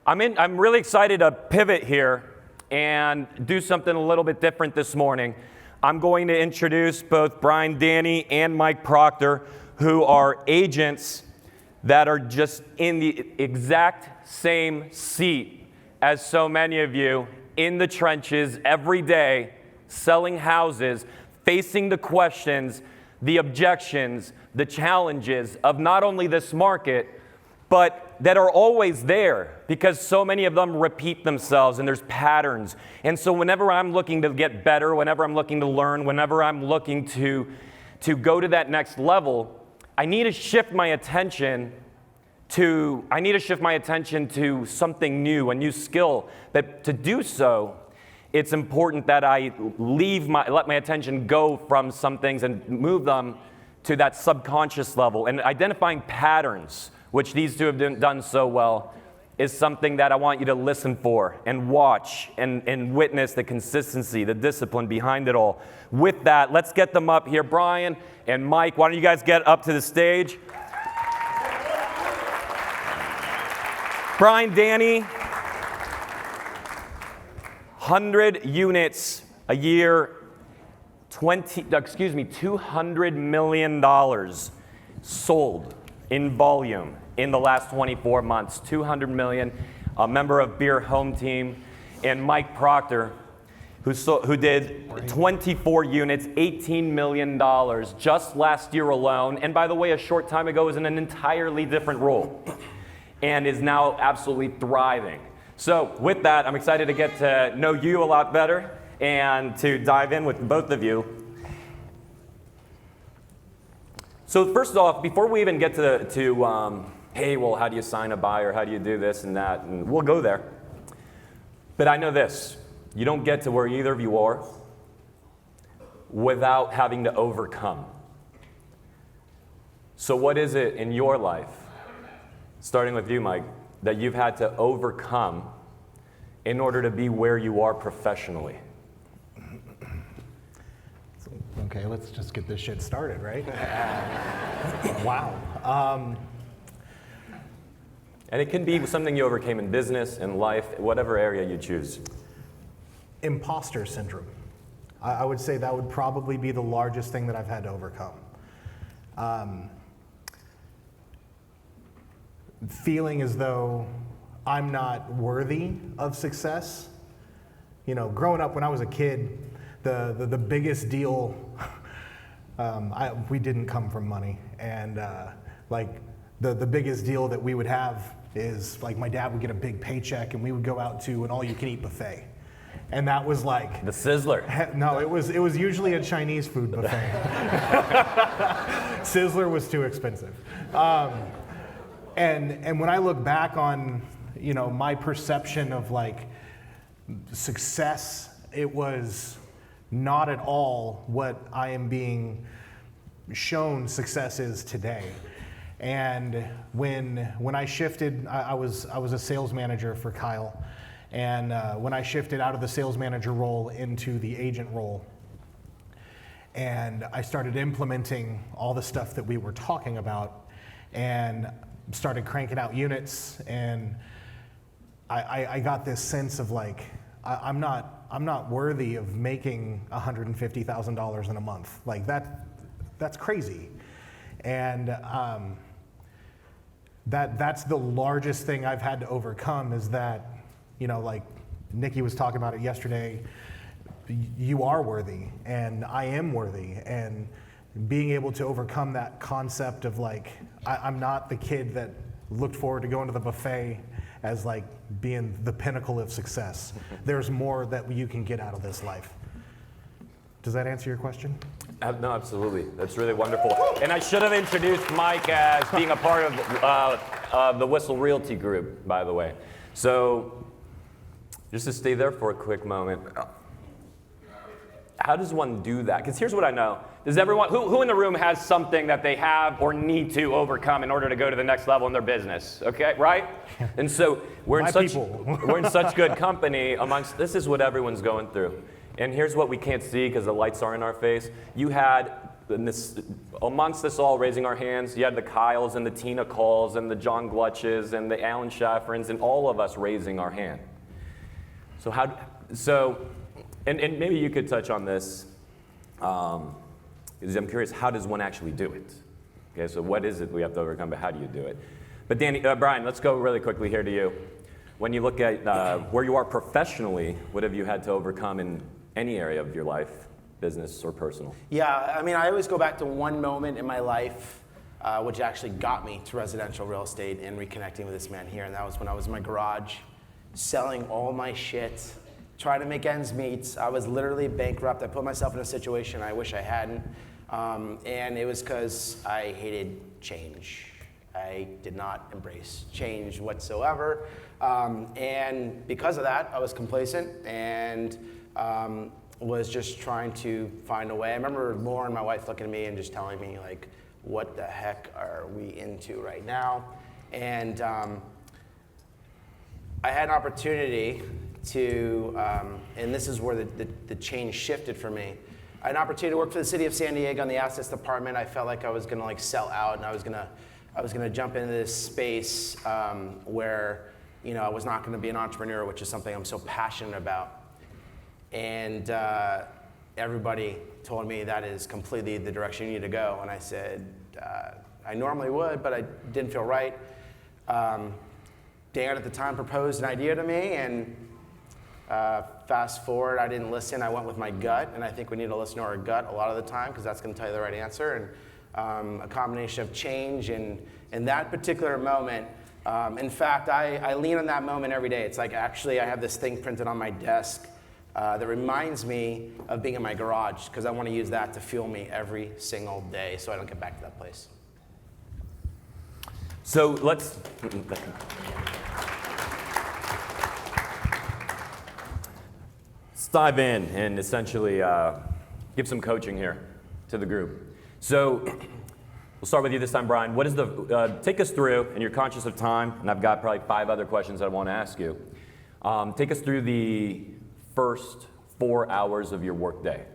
I'm really excited to pivot here and do something a little bit different this morning. I'm going to introduce both Brian Danney and Mike Proctor, who are agents that are just in the exact same seat as so many of you, in the trenches every day, selling houses, facing the questions, the objections, the challenges of not only this market, but that are always there, because so many of them repeat themselves and there's patterns. And so whenever I'm looking to get better, whenever I'm looking to learn, whenever I'm looking to go to that next level, I need to shift my attention to something new, a new skill. But to do so, it's important that I let my attention go from some things and move them to that subconscious level. And identifying patterns, which these two have done so well, is something that I want you to listen for and watch and witness the consistency, the discipline behind it all. With that, let's get them up here. Brian and Mike, why don't you guys get up to the stage? Brian Danney, 100 units a year, $200 million sold in volume in the last 24 months, 200 million, a member of Beer Home Team, and Mike Proctor, who did 24 units, $18 million just last year alone, and by the way, a short time ago was in an entirely different role, and is now absolutely thriving. So with that, I'm excited to get to know you a lot better and to dive in with both of you. So first off, before we even get to hey, well, how do you sign a buyer? How do you do this and that? And we'll go there. But I know this. You don't get to where either of you are without having to overcome. So what is it in your life, starting with you, Mike, that you've had to overcome in order to be where you are professionally? Okay, let's just get this shit started, right? Wow. And it can be something you overcame in business, in life, whatever area you choose. Imposter syndrome. I would say that would probably be the largest thing that I've had to overcome. Feeling as though I'm not worthy of success. You know, growing up when I was a kid, the biggest deal, we didn't come from money, and the biggest deal that we would have is like my dad would get a big paycheck and we would go out to an all-you-can-eat buffet, and that was like the Sizzler. No, it was usually a Chinese food buffet. Sizzler was too expensive, and when I look back on my perception of like success, it was not at all what I am being shown success is today. And when I shifted, I was a sales manager for Kyle, and when I shifted out of the sales manager role into the agent role, and I started implementing all the stuff that we were talking about, and started cranking out units, and I got this sense of like, I'm not worthy of making $150,000 in a month. Like that's crazy. And that's the largest thing I've had to overcome, is that, like Nikki was talking about it yesterday, you are worthy and I am worthy, and being able to overcome that concept of like, I'm not the kid that looked forward to going to the buffet as like being the pinnacle of success. There's more that you can get out of this life. Does that answer your question? No, absolutely. That's really wonderful. And I should have introduced Mike as being a part of the Whissel Realty Group, by the way. So just to stay there for a quick moment, how does one do that? Because here's what I know. Does everyone, who in the room has something that they have or need to overcome in order to go to the next level in their business? Okay, right? And so we're in such good company amongst, this is what everyone's going through. And here's what we can't see because the lights are in our face. You had amongst us all raising our hands, you had the Kyles and the Tina Coles and the John Glutches and the Alan Shaffrins and all of us raising our hand. And maybe you could touch on this, because I'm curious, how does one actually do it? Okay, so what is it we have to overcome, but how do you do it? But Brian, let's go really quickly here to you. When you look at where you are professionally, what have you had to overcome in any area of your life, business or personal? Yeah, I mean, I always go back to one moment in my life which actually got me to residential real estate and reconnecting with this man here, and that was when I was in my garage selling all my shit, trying to make ends meet. I was literally bankrupt. I put myself in a situation I wish I hadn't, and it was because I hated change. I did not embrace change whatsoever, and because of that, I was complacent and was just trying to find a way. I remember Lauren, my wife, looking at me and just telling me, like, what the heck are we into right now? And I had an opportunity to, and this is where the change shifted for me. I had an opportunity to work for the city of San Diego in the assets department. I felt like I was gonna sell out, and I was gonna jump into this space where I was not gonna be an entrepreneur, which is something I'm so passionate about. And everybody told me that is completely the direction you need to go. And I said, I normally would, but I didn't feel right. Dan at the time proposed an idea to me, and fast forward, I didn't listen. I went with my gut, and I think we need to listen to our gut a lot of the time, because that's going to tell you the right answer. And a combination of change and in that particular moment. In fact, I lean on that moment every day. It's like, actually, I have this thing printed on my desk that reminds me of being in my garage, because I want to use that to fuel me every single day so I don't get back to that place. So let's dive in and essentially give some coaching here to the group. So we'll start with you this time, Brian. What is take us through, and you're conscious of time, and I've got probably 5 other questions I want to ask you. Take us through the first 4 hours of your workday.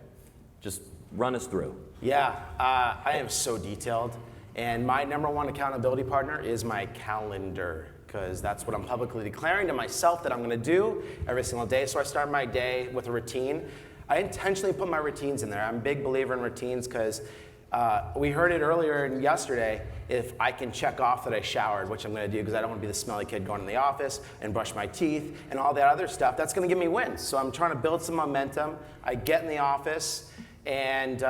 Just run us through. Yeah, I am so detailed. And my #1 accountability partner is my calendar, because that's what I'm publicly declaring to myself that I'm going to do every single day. So I start my day with a routine. I intentionally put my routines in there. I'm a big believer in routines, because we heard it earlier yesterday, if I can check off that I showered, which I'm going to do because I don't want to be the smelly kid going to the office and brush my teeth and all that other stuff, that's going to give me wins. So I'm trying to build some momentum. I get in the office, and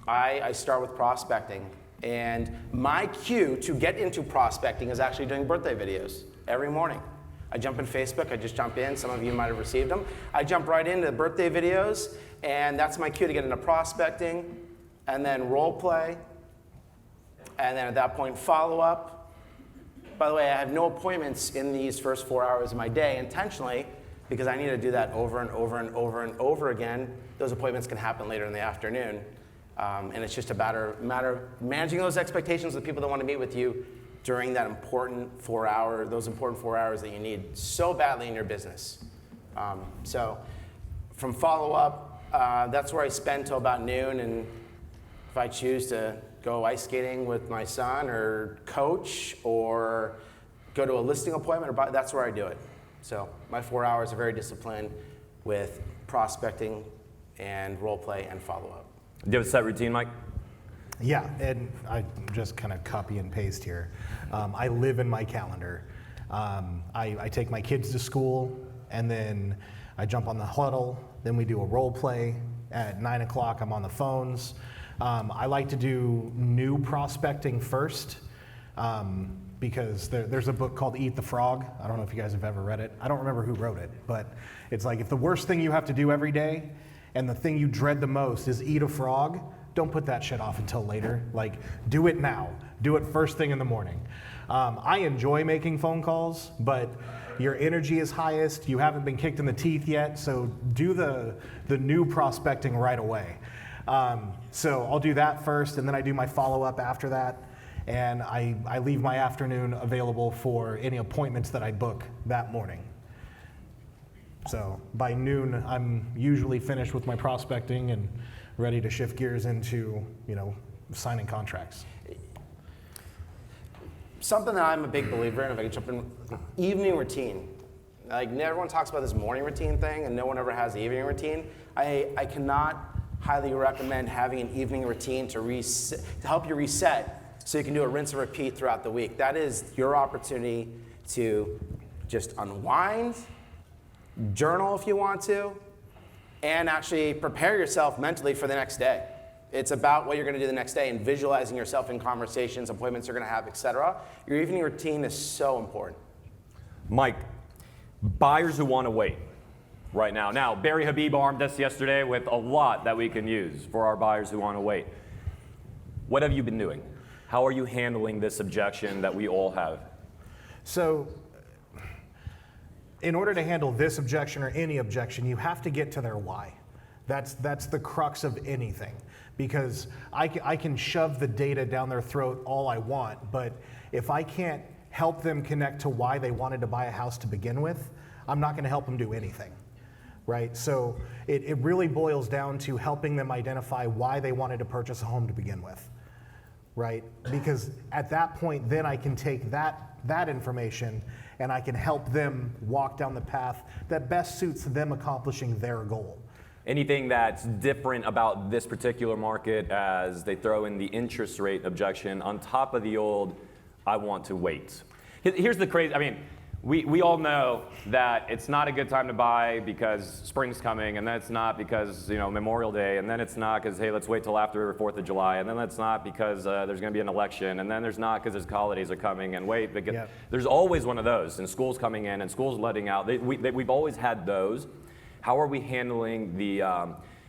I start with prospecting. And my cue to get into prospecting is actually doing birthday videos every morning. I jump in Facebook, I just jump in, some of you might have received them. I jump right into the birthday videos, and that's my cue to get into prospecting, and then role play, and then at that point follow up. By the way, I have no appointments in these first 4 hours of my day intentionally, because I need to do that over and over and over and over again. Those appointments can happen later in the afternoon. And it's just a matter of managing those expectations with people that want to meet with you during that important 4 hour, those important 4 hours that you need so badly in your business. So from follow-up, that's where I spend till about noon, and if I choose to go ice skating with my son or coach or go to a listing appointment, that's where I do it. So my 4 hours are very disciplined with prospecting and role play and follow-up. Do you have a set routine, Mike? Yeah, and I just kind of copy and paste here. I live in my calendar. I take my kids to school, and then I jump on the huddle. Then we do a role play. At 9 o'clock, I'm on the phones. I like to do new prospecting first, because there's a book called Eat the Frog. I don't know if you guys have ever read it. I don't remember who wrote it, but it's like, if the worst thing you have to do every day and the thing you dread the most is eat a frog, don't put that shit off until later. Like, do it now. Do it first thing in the morning. I enjoy making phone calls, but your energy is highest. You haven't been kicked in the teeth yet, so do the new prospecting right away. So I'll do that first, and then I do my follow-up after that, and I leave my afternoon available for any appointments that I book that morning. So by noon, I'm usually finished with my prospecting and ready to shift gears into, signing contracts. Something that I'm a big believer in, if I can jump in, evening routine. Like, everyone talks about this morning routine thing, and no one ever has the evening routine. I cannot highly recommend having an evening routine to help you reset so you can do a rinse and repeat throughout the week. That is your opportunity to just unwind, journal if you want to, and actually prepare yourself mentally for the next day. It's about what you're going to do the next day and visualizing yourself in conversations, appointments you're going to have, etc. Your evening routine is so important. Mike, buyers who want to wait right now. Now, Barry Habib armed us yesterday with a lot that we can use for our buyers who want to wait. What have you been doing? How are you handling this objection that we all have? So, in order to handle this objection or any objection, you have to get to their why. That's the crux of anything. Because I can shove the data down their throat all I want, but if I can't help them connect to why they wanted to buy a house to begin with, I'm not going to help them do anything, right? So it really boils down to helping them identify why they wanted to purchase a home to begin with, right? Because at that point, then I can take that information and I can help them walk down the path that best suits them accomplishing their goal. Anything that's different about this particular market as they throw in the interest rate objection on top of the old, I want to wait. Here's the crazy, we all know that it's not a good time to buy because spring's coming, and then it's not because, Memorial Day, and then it's not because, hey, let's wait till after 4th of July, and then it's not because there's going to be an election, and then there's not because the holidays are coming, and wait, because there's always one of those, and school's coming in, and school's letting out. We've always had those. How are we handling the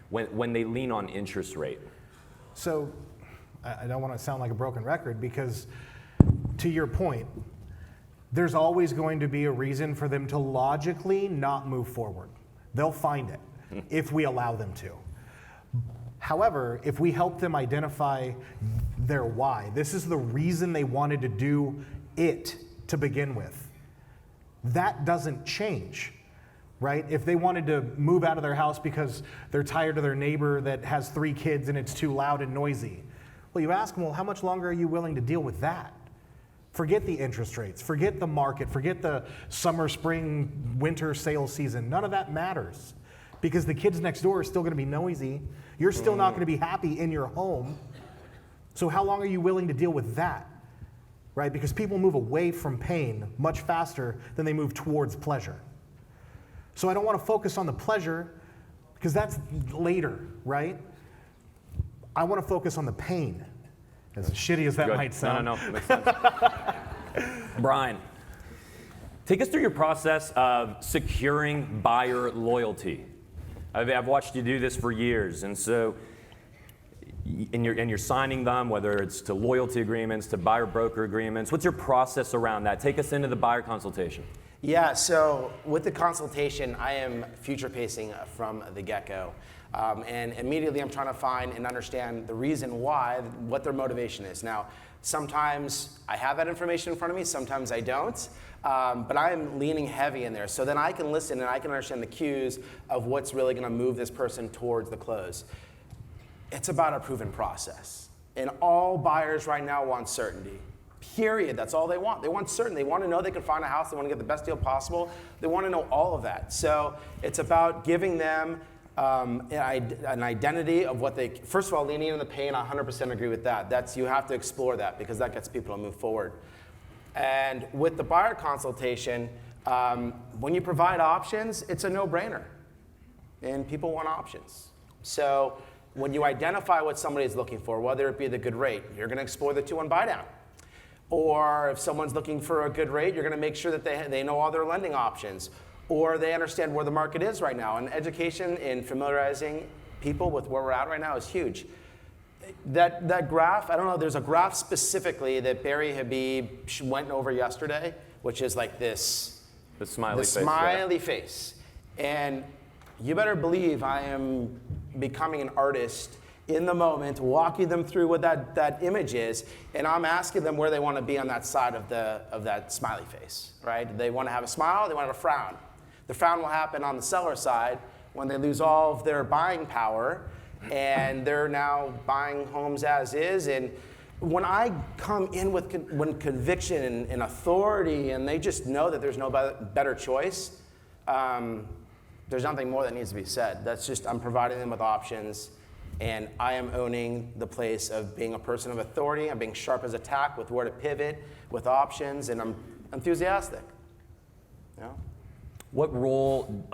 when they lean on interest rate? So I don't want to sound like a broken record because, to your point, there's always going to be a reason for them to logically not move forward. They'll find it if we allow them to. However, if we help them identify their why, this is the reason they wanted to do it to begin with, that doesn't change. Right? If they wanted to move out of their house because they're tired of their neighbor that has 3 kids and it's too loud and noisy, well, you ask them, well, how much longer are you willing to deal with that? Forget the interest rates, forget the market, forget the summer, spring, winter sales season. None of that matters because the kids next door are still going to be noisy. You're still not going to be happy in your home. So how long are you willing to deal with that? Right? Because people move away from pain much faster than they move towards pleasure. So I don't want to focus on the pleasure because that's later, right? I want to focus on the pain, as shitty as that might sound. No, makes sense. Brian, take us through your process of securing buyer loyalty. I've watched you do this for years, and so and you're signing them, whether it's to loyalty agreements, to buyer broker agreements. What's your process around that? Take us into the buyer consultation. Yeah, so with the consultation, I am future pacing from the get-go. And immediately I'm trying to find and understand the reason why, what their motivation is. Now, sometimes I have that information in front of me, sometimes I don't, but I'm leaning heavy in there. So then I can listen and I can understand the cues of what's really gonna move this person towards the close. It's about a proven process. And all buyers right now want certainty. Period. That's all they want. They want certainty. They want to know they can find a house. They want to get the best deal possible. They want to know all of that. So it's about giving them an identity of what they, first of all, leaning into the pain. I 100% agree with that. You have to explore that because that gets people to move forward. And with the buyer consultation, when you provide options, it's a no-brainer. And people want options. So when you identify what somebody is looking for, whether it be the good rate, you're going to explore the 2-1 buy down. Or if someone's looking for a good rate, you're going to make sure that they know all their lending options. Or they understand where the market is right now. And education in familiarizing people with where we're at right now is huge. That graph, I don't know, there's a graph specifically that Barry Habib went over yesterday, which is like this. The smiley face. Smiley face. And you better believe I am becoming an artist in the moment, walking them through what that image is, and I'm asking them where they want to be on that side of that smiley face, right? They want to have a smile, they want to have a frown. The frown will happen on the seller side when they lose all of their buying power and they're now buying homes as is. And when I come in with conviction and authority and they just know that there's no better choice, there's nothing more that needs to be said. That's just, I'm providing them with options, and I am owning the place of being a person of authority. I'm being sharp as a tack with where to pivot, with options, and I'm enthusiastic. You know? What role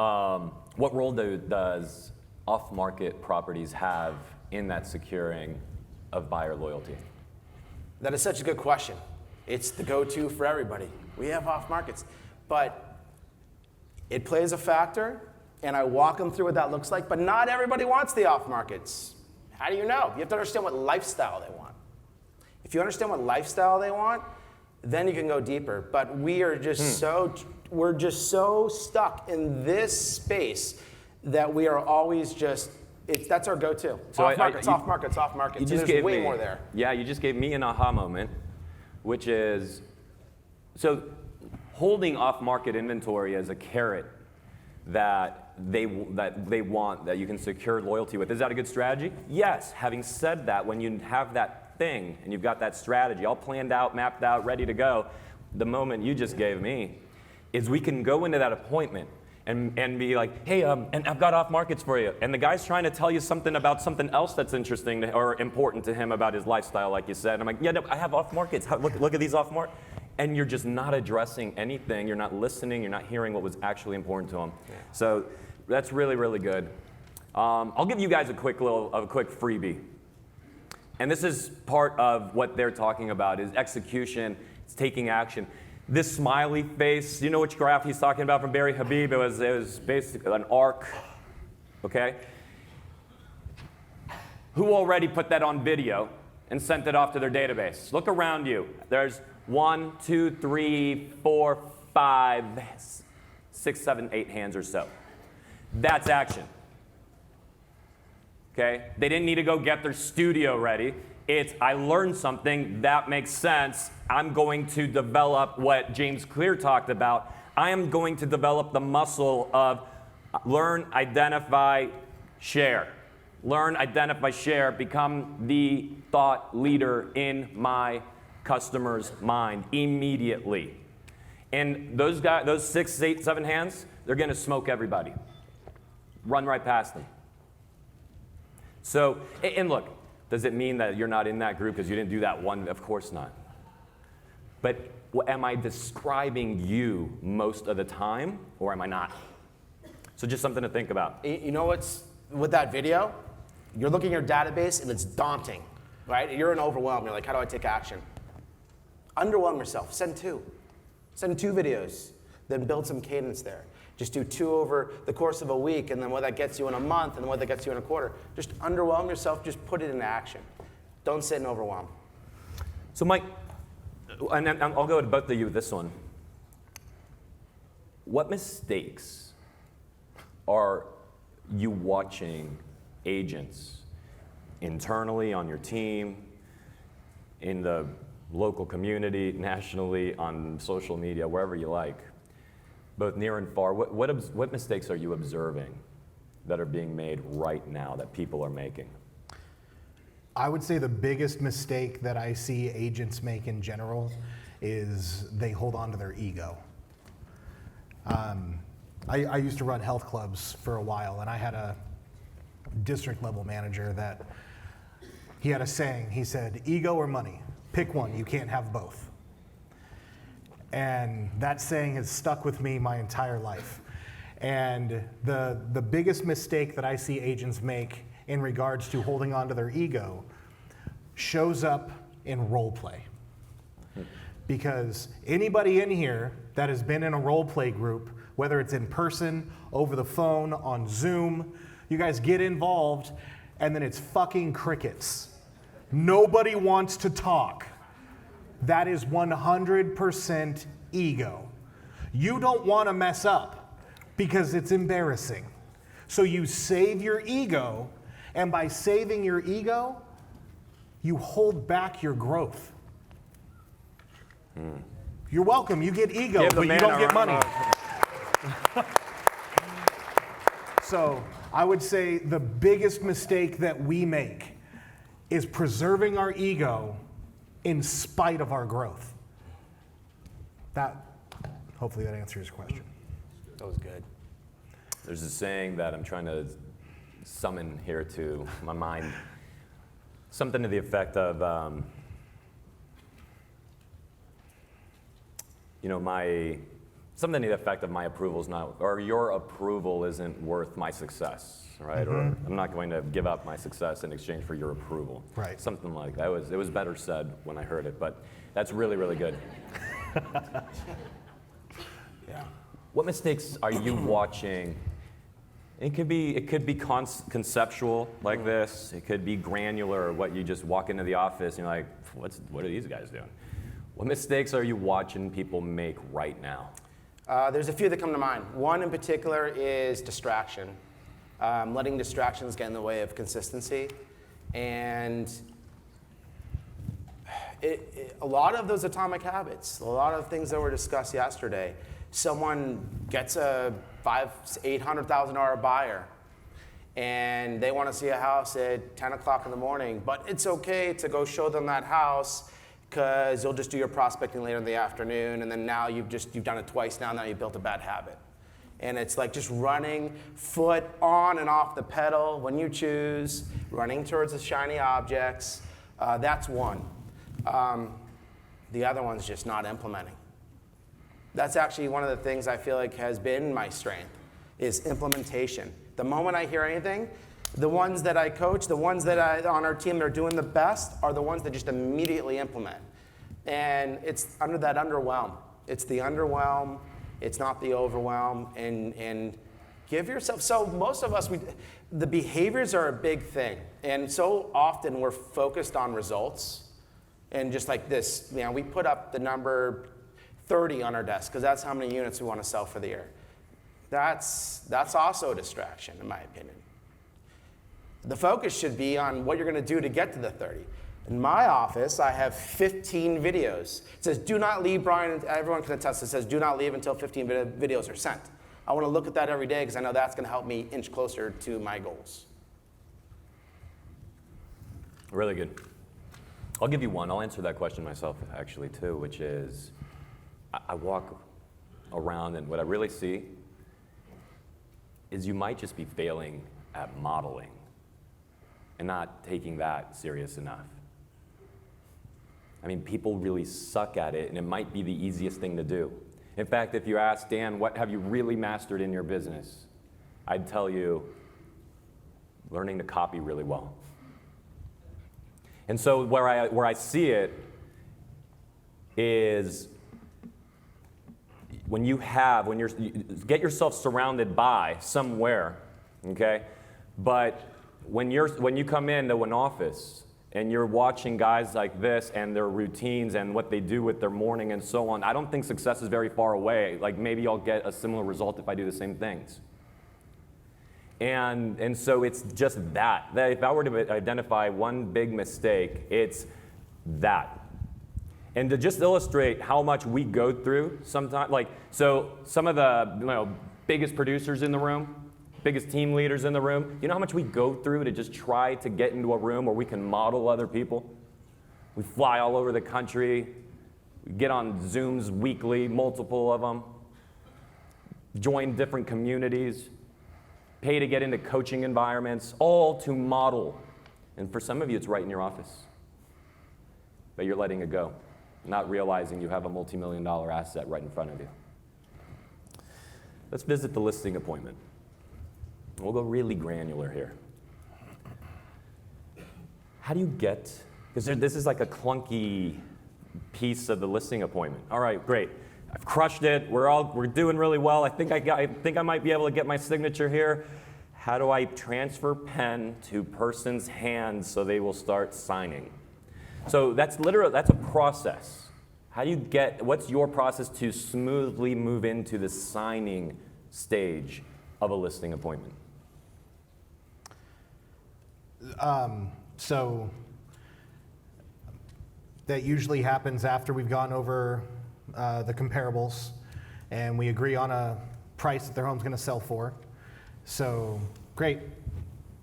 does off-market properties have in that securing of buyer loyalty? That is such a good question. It's the go-to for everybody. We have off markets, but it plays a factor, and I walk them through what that looks like, but not everybody wants the off markets. How do you know? You have to understand what lifestyle they want. If you understand what lifestyle they want, then you can go deeper. But we are just we're just so stuck in this space that we are always just, that's our go-to. So off markets, off markets, off markets. You just there's gave way me, more there. Yeah, you just gave me an aha moment, which is, so holding off-market inventory as a carrot that they want, that you can secure loyalty with, is that a good strategy? Yes. Having said that, when you have that thing and you've got that strategy all planned out, mapped out, ready to go, the moment you just gave me is we can go into that appointment and be like, hey, and I've got off markets for you. And the guy's trying to tell you something about something else that's interesting or important to him about his lifestyle, like you said. And I'm like, yeah, no, I have off markets. Look at these off markets. And you're just not addressing anything. You're not listening. You're not hearing what was actually important to him. Yeah. So that's really, really good. I'll give you guys a quick freebie. And this is part of what they're talking about is execution. It's taking action. This smiley face, you know which graph he's talking about from Barry Habib? It was basically an arc, okay? Who already put that on video and sent it off to their database? Look around you. There's 1, 2, 3, 4, 5, 6, 7, 8 hands or so. That's action. Okay? They didn't need to go get their studio ready. It's, I learned something, that makes sense. I'm going to develop what James Clear talked about. I am going to develop the muscle of learn, identify, share. Learn, identify, share, become the thought leader in my customer's mind immediately. And those guys, those 6, 8, 7 hands, they're gonna smoke everybody. Run right past them. So, and look, does it mean that you're not in that group because you didn't do that one? Of course not. But am I describing you most of the time, or am I not? So just something to think about. You know what's with that video? You're looking at your database and it's daunting, right? You're in overwhelm. You're like, how do I take action? Underwhelm yourself. Send 2. Send 2 videos. Then build some cadence there. Just do 2 over the course of a week, and then what that gets you in a month, and then what that gets you in a quarter. Just underwhelm yourself. Just put it into action. Don't sit and overwhelm. So Mike, and I'll go to both of you with this one. What mistakes are you watching agents internally on your team, in the local community, nationally, on social media, wherever you like, both near and far? What mistakes are you observing that are being made right now that people are making? I would say the biggest mistake that I see agents make in general is they hold on to their ego. I used to run health clubs for a while, and I had a district level manager that he had a saying. He said, ego or money, pick one, you can't have both. And that saying has stuck with me my entire life. And the biggest mistake that I see agents make in regards to holding on to their ego shows up in role play. Because anybody in here that has been in a role play group, whether it's in person, over the phone, on Zoom, you guys get involved and then it's fucking crickets. Nobody wants to talk. That is 100% ego. You don't want to mess up because it's embarrassing. So you save your ego, and by saving your ego, you hold back your growth. You're welcome, you get ego, but you don't get money. So I would say the biggest mistake that we make is preserving our ego in spite of our growth. Hopefully that answers your question. That was good. There's a saying that I'm trying to summon here to my mind. Something to the effect of, something to the effect of my approval's not, or your approval isn't worth my success, right? Or I'm not going to give up my success in exchange for your approval. Right. Something like that. It was better said when I heard it, but that's really, really good. Yeah. What mistakes are you watching? It could be conceptual like this. It could be granular, what you just walk into the office and you're like, what are these guys doing? What mistakes are you watching people make right now? There's a few that come to mind. One in particular is distraction. Letting distractions get in the way of consistency. And a lot of those atomic habits, a lot of things that were discussed yesterday, someone gets a $800,000 buyer and they want to see a house at 10 o'clock in the morning, but it's okay to go show them that house because you'll just do your prospecting later in the afternoon, and then now you've done it twice now you've built a bad habit. And it's like just running foot on and off the pedal when you choose, running towards the shiny objects. That's one. The other one's just not implementing. That's actually one of the things I feel like has been my strength, is implementation. The moment I hear anything, the ones that I coach, the ones that on our team that are doing the best are the ones that just immediately implement. And it's under that underwhelm. It's the underwhelm, it's not the overwhelm, and give yourself, so most of us, the behaviors are a big thing. And so often we're focused on results. And just like this, we put up the number 30 on our desk because that's how many units we want to sell for the year. That's also a distraction, in my opinion. The focus should be on what you're going to do to get to the 30. In my office, I have 15 videos. It says, do not leave, Brian, everyone can attest, it says, do not leave until 15 videos are sent. I want to look at that every day because I know that's going to help me inch closer to my goals. Really good. I'll give you one. I'll answer that question myself, actually, too, which is, I walk around and what I really see is you might just be failing at modeling and not taking that serious enough. I mean, people really suck at it, and it might be the easiest thing to do. In fact, if you ask Dan, what have you really mastered in your business? I'd tell you, learning to copy really well. And so where I see it is when you get yourself surrounded by somewhere, okay? But when you come into an office and you're watching guys like this and their routines and what they do with their morning and so on, I don't think success is very far away. Like maybe I'll get a similar result if I do the same things. And so it's just that if I were to identify one big mistake, it's that. And to just illustrate how much we go through sometimes, so some of the biggest producers in the room, biggest team leaders in the room, you know how much we go through to just try to get into a room where we can model other people? We fly all over the country, we get on Zooms weekly, multiple of them, join different communities, pay to get into coaching environments, all to model. And for some of you, it's right in your office. But you're letting it go, not realizing you have a multi-million-dollar asset right in front of you. Let's visit the listing appointment. We'll go really granular here. How do you get, because this is like a clunky piece of the listing appointment. All right, great. I've crushed it. We're doing really well. I think I might be able to get my signature here. How do I transfer pen to person's hands so they will start signing? So that's a process. What's your process to smoothly move into the signing stage of a listing appointment? So that usually happens after we've gone over the comparables and we agree on a price that their home's going to sell for. So great.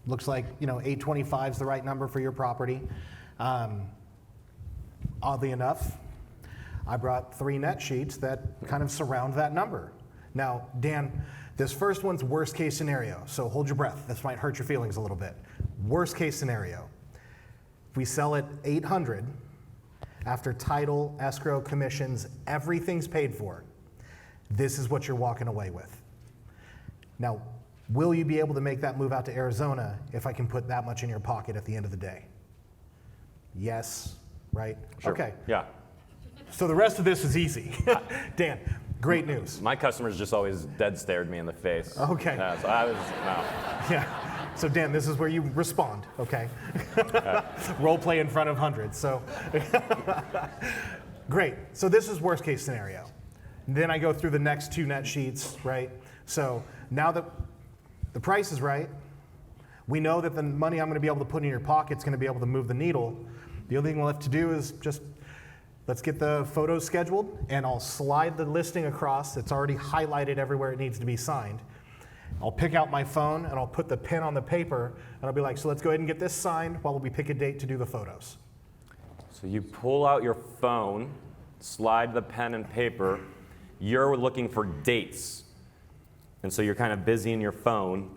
Looks like 825 is the right number for your property. Oddly enough, I brought 3 net sheets that kind of surround that number. Now, Dan, this first one's worst case scenario, so hold your breath. This might hurt your feelings a little bit. Worst case scenario, if we sell at 800, after title, escrow, commissions, everything's paid for, this is what you're walking away with. Now, will you be able to make that move out to Arizona if I can put that much in your pocket at the end of the day? Yes, right? Sure. Okay. Yeah. So the rest of this is easy. Dan, great news. My customers just always dead stared me in the face. Okay. Yeah, so I was, wow. Yeah. So Dan, this is where you respond, okay? Role play in front of hundreds, so. Great, so this is worst case scenario. Then I go through the next 2 net sheets, right? So now that the price is right, we know that the money I'm gonna be able to put in your pocket is gonna be able to move the needle. The only thing we'll have to do is just, let's get the photos scheduled, and I'll slide the listing across. It's already highlighted everywhere it needs to be signed. I'll pick out my phone and I'll put the pen on the paper and I'll be like, so let's go ahead and get this signed while we pick a date to do the photos. So you pull out your phone, slide the pen and paper, you're looking for dates. And so you're kind of busy in your phone.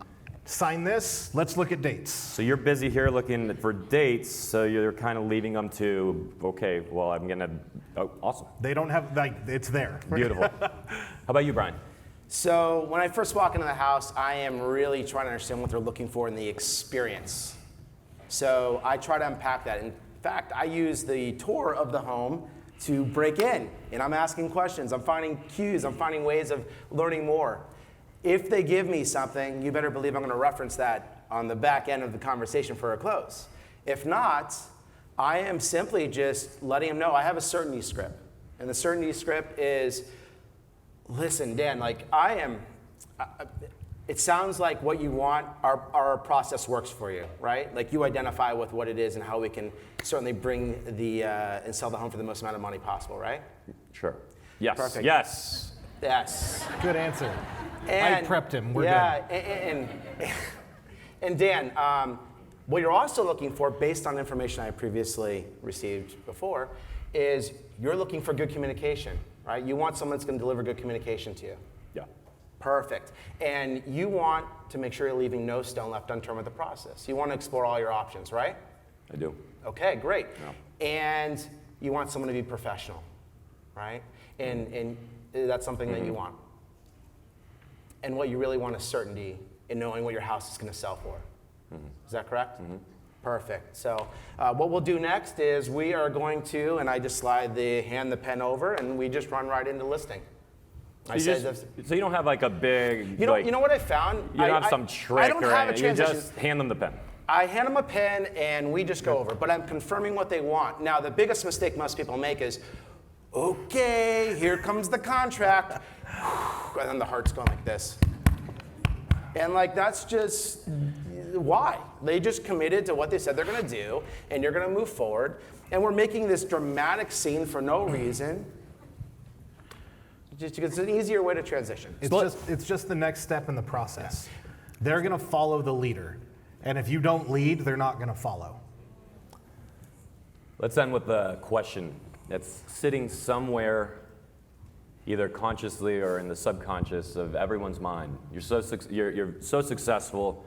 Sign this, let's look at dates. So you're busy here looking for dates, so you're kind of leaving them to, okay, well, I'm gonna, oh, awesome. They don't have, it's there. Beautiful. How about you, Brian? So when I first walk into the house, I am really trying to understand what they're looking for in the experience. So I try to unpack that. In fact, I use the tour of the home to break in, and I'm asking questions. I'm finding cues. I'm finding ways of learning more. If they give me something, you better believe I'm going to reference that on the back end of the conversation for a close. If not, I am simply just letting them know I have a certainty script. And the certainty script is, listen, Dan, it sounds like what you want, our process works for you, right? Like you identify with what it is and how we can certainly bring and sell the home for the most amount of money possible, right? Sure. Yes. Perfect. Yes. Yes. Good answer. And, I prepped him. We're good. And Dan, what you're also looking for, based on information I previously received before, is you're looking for good communication, right? You want someone that's going to deliver good communication to you. Yeah. Perfect. And you want to make sure you're leaving no stone left unturned with the process. You want to explore all your options, right? I do. Okay, great. Yeah. And you want someone to be professional, right? And that's something that you want. And what you really want is certainty in knowing what your house is going to sell for. Is that correct? Perfect. So what we'll do next is we are going to, and I just hand the pen over, and we just run right into listing. So you don't have like a big, you know what I found? You don't have some trick I don't or have a anything. You transition. just hand them the pen. I hand them a pen and we just go over, but I'm confirming what they want. Now, the biggest mistake most people make is, okay, here comes the contract, and then the heart's going like this. And that's just, why? They just committed to what they said they're gonna do, and you're gonna move forward, and we're making this dramatic scene for no reason, just because it's an easier way to transition. It's just the next step in the process. They're gonna follow the leader. And if you don't lead, they're not going to follow. Let's end with a question that's sitting somewhere, either consciously or in the subconscious of everyone's mind. You're so successful,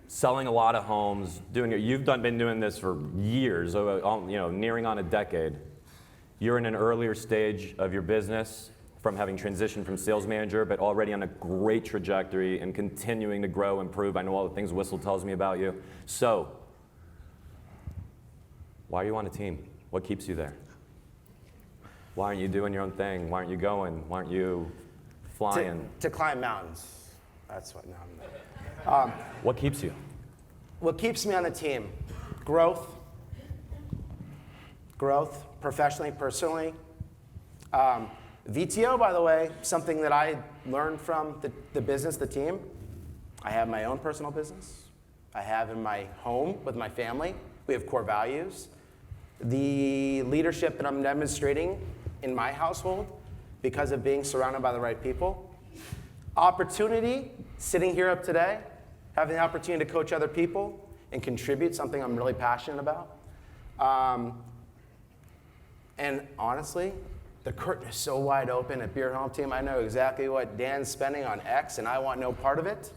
selling a lot of homes, you've been doing this for years, nearing on a decade. You're in an earlier stage of your business, from having transitioned from sales manager, but already on a great trajectory and continuing to grow, improve. I know all the things Whissel tells me about you. So, why are you on a team? What keeps you there? Why aren't you doing your own thing? Why aren't you going? Why aren't you flying? To climb mountains. That's what what keeps you? What keeps me on a team? Growth, professionally, personally. VTO, by the way, something that I learned from the business, the team. I have my own personal business. I have in my home with my family. We have core values. The leadership that I'm demonstrating in my household, because of being surrounded by the right people, opportunity, sitting here up today, having the opportunity to coach other people and contribute, something I'm really passionate about. And honestly, the curtain is so wide open at Beer Home Team. I know exactly what Dan's spending on X, and I want no part of it.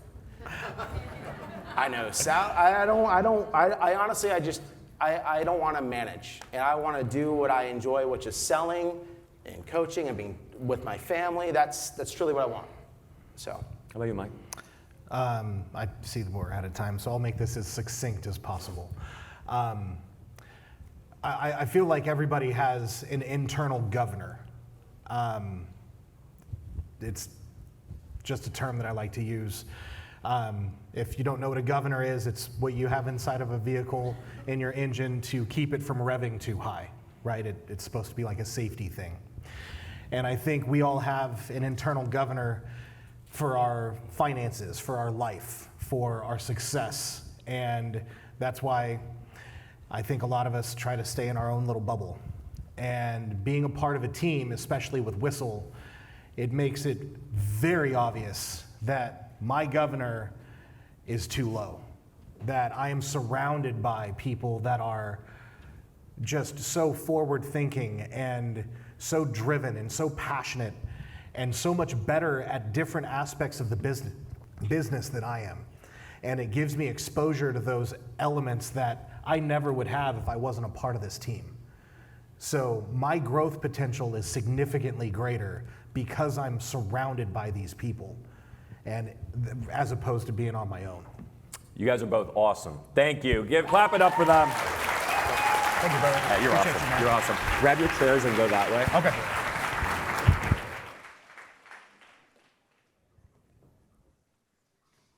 I know Sal. I honestly, I don't want to manage, and I want to do what I enjoy, which is selling and coaching and being with my family. That's truly what I want. So, How about you, Mike? I see that we're out of time, so I'll make this as succinct as possible. I feel like everybody has an internal governor. It's just a term that I like to use. If you don't know what a governor is, it's what you have inside of a vehicle in your engine to keep it from revving too high, right? It's supposed to be like a safety thing. And I think we all have an internal governor for our finances, for our life, for our success. And that's why I think a lot of us try to stay in our own little bubble. And being a part of a team, especially with Whissel, it makes it very obvious that my governor is too low, that I am surrounded by people that are just so forward thinking and so driven and so passionate and so much better at different aspects of the business than I am. And it gives me exposure to those elements that I never would have if I wasn't a part of this team. So my growth potential is significantly greater because I'm surrounded by these people, and as opposed to being on my own. You guys are both awesome. Thank you. Clap it up for them. Thank you, brother. Yeah, you're Appreciate awesome. you, man. You're awesome. Grab your chairs and go that way. Okay.